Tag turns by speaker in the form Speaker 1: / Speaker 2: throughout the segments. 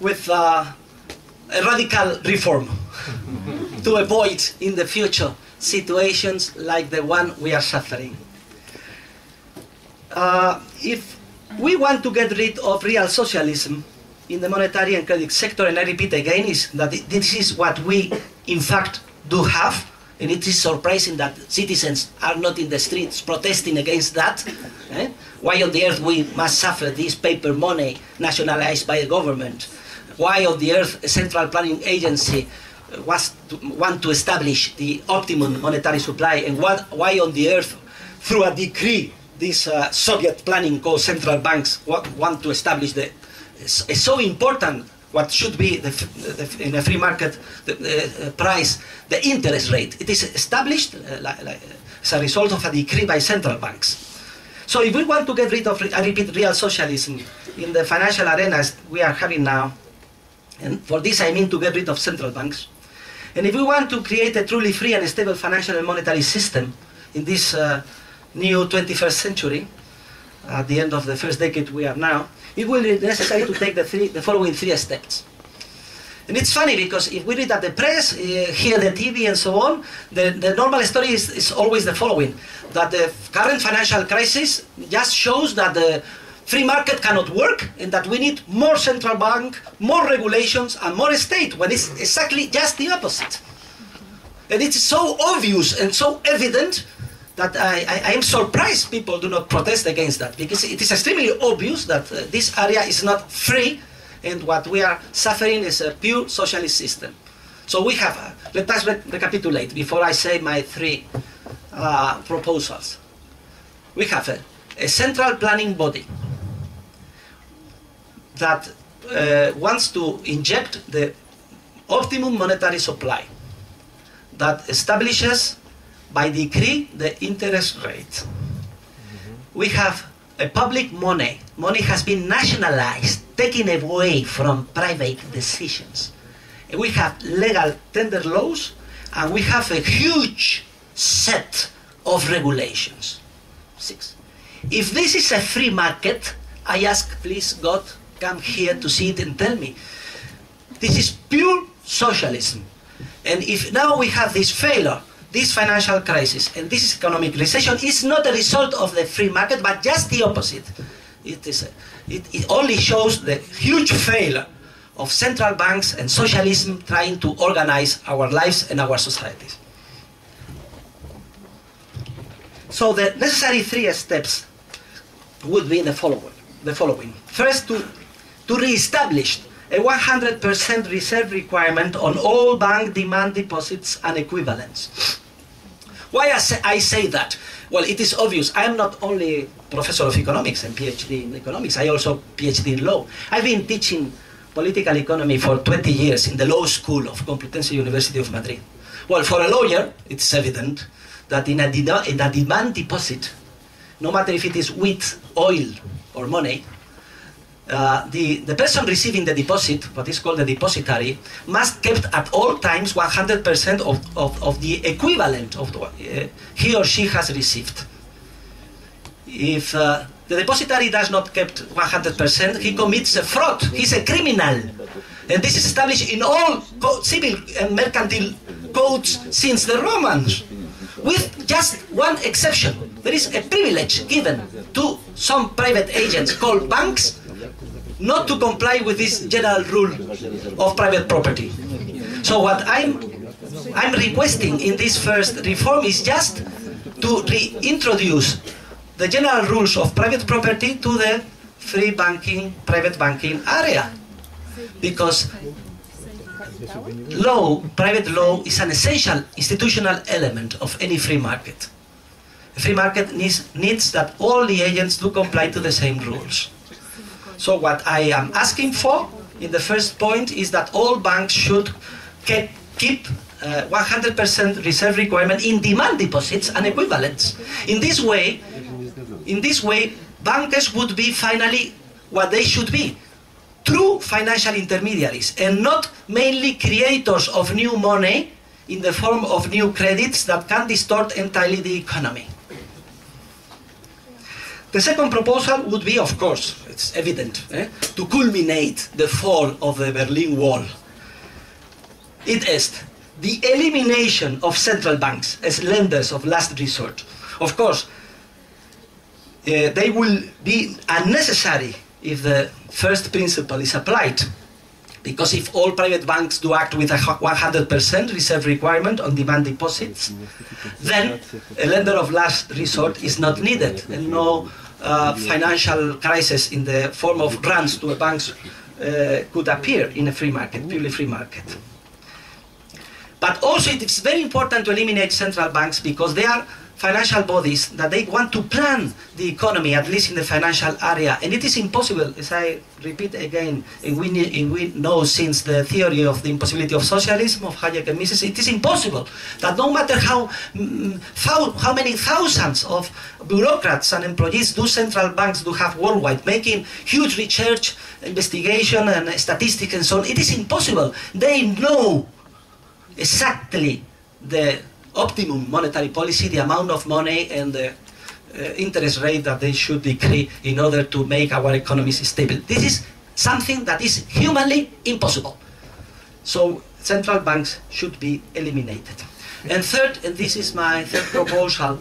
Speaker 1: with a radical reform to avoid in the future situations like the one we are suffering. If we want to get rid of real socialism in the monetary and credit sector, and I repeat again, is that this is what we in fact do have, and it is surprising that citizens are not in the streets protesting against that. Why on the earth we must suffer this paper money nationalized by the government? Why on the earth a central planning agency want to establish the optimum monetary supply, and why on the earth through a decree this Soviet planning called central banks want to establish so important what should be in a free market price, the interest rate. It is established as a result of a decree by central banks. So if we want to get rid of, I repeat, real socialism in the financial arenas we are having now, and for this I mean to get rid of central banks, and if we want to create a truly free and stable financial and monetary system in this new 21st century, at the end of the first decade we are now, it will be necessary to take the following three steps. And it's funny because if we read at the press, hear the TV and so on, the normal story is always the following, that the current financial crisis just shows that the free market cannot work and that we need more central bank, more regulations and more state, when it's exactly just the opposite. And it's so obvious and so evident that I am surprised people do not protest against that, because it is extremely obvious that this area is not free, and what we are suffering is a pure socialist system. So we have, let us recapitulate before I say my three proposals. We have a central planning body that wants to inject the optimum monetary supply, that establishes by decree the interest rate. We have a public money. Money has been nationalized, taken away from private decisions. And we have legal tender laws, and we have a huge set of regulations. 6. If this is a free market, I ask, please, God, come here to see it and tell me. This is pure socialism. And if now we have this failure, this financial crisis and this economic recession is not a result of the free market, but just the opposite. It only shows the huge failure of central banks and socialism trying to organize our lives and our societies. So the necessary three steps would be the following. First, to re-establish a 100% reserve requirement on all bank demand deposits and equivalents. Why I say that? Well, it is obvious. I am not only professor of economics and PhD in economics, I also PhD in law. I've been teaching political economy for 20 years in the law school of Complutense University of Madrid. Well, for a lawyer, it's evident that in a demand deposit, no matter if it is wheat, oil, or money, the person receiving the deposit, what is called the depositary, must keep at all times 100% of the equivalent of what he or she has received. If the depositary does not keep 100%, he commits a fraud. He's a criminal. And this is established in all civil and mercantile codes since the Romans, with just one exception. There is a privilege given to some private agents called banks not to comply with this general rule of private property. So what I'm requesting in this first reform is just to reintroduce the general rules of private property to the free banking, private banking area. Because private law is an essential institutional element of any free market. A free market needs that all the agents do comply to the same rules. So what I am asking for in the first point is that all banks should keep 100% reserve requirement in demand deposits and equivalents. In this way, bankers would be finally what they should be, true financial intermediaries, and not mainly creators of new money in the form of new credits that can distort entirely the economy. The second proposal would be, of course, it's evident, to culminate the fall of the Berlin Wall. It is the elimination of central banks as lenders of last resort. Of course, they will be unnecessary if the first principle is applied. Because if all private banks do act with a 100% reserve requirement on demand deposits, then a lender of last resort is not needed, and no financial crisis in the form of runs to banks could appear in a free market, purely free market. But also it is very important to eliminate central banks because they are financial bodies that they want to plan the economy, at least in the financial area. And it is impossible, as I repeat again, and we know since the theory of the impossibility of socialism of Hayek and Mises, it is impossible that no matter how many thousands of bureaucrats and employees do central banks do have worldwide, making huge research, investigation and statistics and so on, it is impossible. They know exactly the optimum monetary policy, the amount of money and the interest rate that they should decree in order to make our economies stable. This is something that is humanly impossible. So central banks should be eliminated. And third, and this is my third proposal,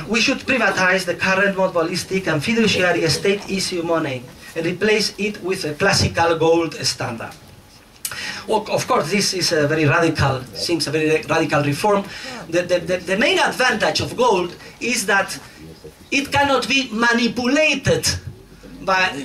Speaker 1: we should privatize the current monopolistic and fiduciary state issue money and replace it with a classical gold standard. Well, of course, this is a very radical, seems a very radical reform. The main advantage of gold is that it cannot be manipulated,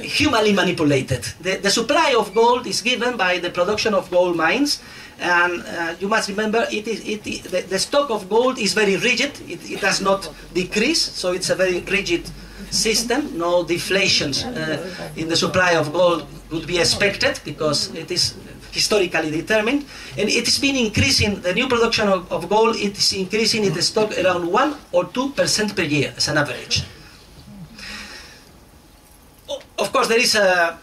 Speaker 1: humanly manipulated. The supply of gold is given by the production of gold mines, and you must remember the stock of gold is very rigid. It does not decrease, so it's a very rigid system. No deflations in the supply of gold would be expected because it is historically determined, and it has been increasing, the new production of gold, it is increasing in the stock around 1 or 2% per year as an average. Of course, there is a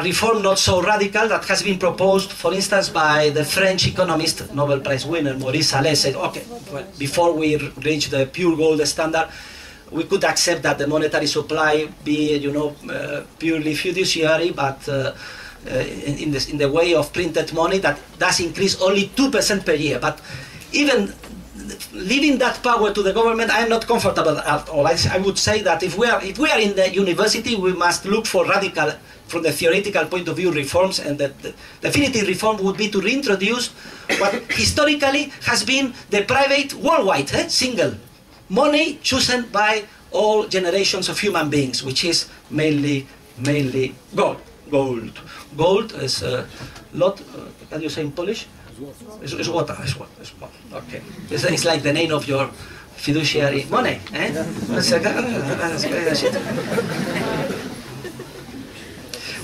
Speaker 1: reform not so radical that has been proposed, for instance, by the French economist, Nobel Prize winner, Maurice Allais, said, okay, well, before we reach the pure gold standard, we could accept that the monetary supply be, purely fiduciary, but in the way of printed money that does increase only 2% per year. But even leaving that power to the government, I am not comfortable at all. I would say that if we are in the university, we must look for radical, from the theoretical point of view, reforms, and the definitive reform would be to reintroduce what historically has been the private worldwide, single money chosen by all generations of human beings, which is mainly gold. Gold is a lot, can you say in Polish? Złota. Okay. It's like the name of your fiduciary money.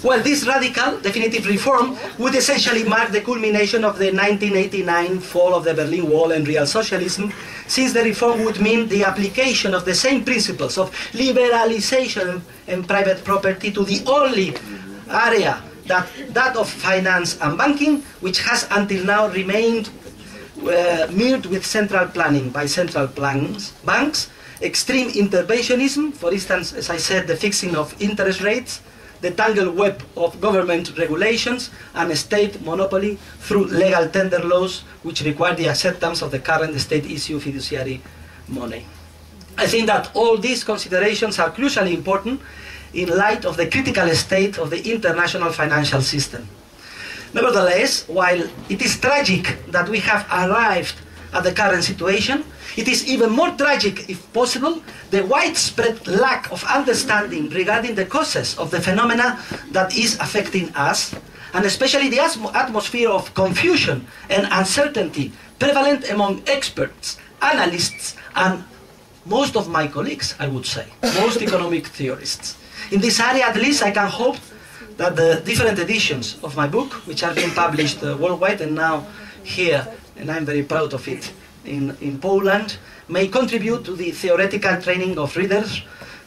Speaker 1: Well, this radical definitive reform would essentially mark the culmination of the 1989 fall of the Berlin Wall and real socialism, since the reform would mean the application of the same principles of liberalization and private property to the only area, that of finance and banking, which has until now remained mirrored with central planning by central banks, extreme interventionism, for instance, as I said, the fixing of interest rates, the tangled web of government regulations, and state monopoly through legal tender laws, which require the acceptance of the current state issue fiduciary money. I think that all these considerations are crucially important in light of the critical state of the international financial system. Nevertheless, while it is tragic that we have arrived at the current situation, it is even more tragic, if possible, the widespread lack of understanding regarding the causes of the phenomena that is affecting us, and especially the atmosphere of confusion and uncertainty prevalent among experts, analysts, and most of my colleagues, I would say, most economic theorists. In this area, at least, I can hope that the different editions of my book, which are being published worldwide and now here, and I'm very proud of it, in Poland, may contribute to the theoretical training of readers,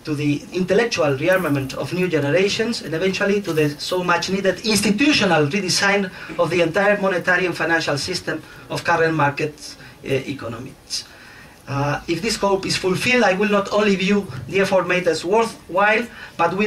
Speaker 1: to the intellectual rearmament of new generations, and eventually to the so much needed institutional redesign of the entire monetary and financial system of current market economies. If this hope is fulfilled, I will not only view the effort made as worthwhile, but will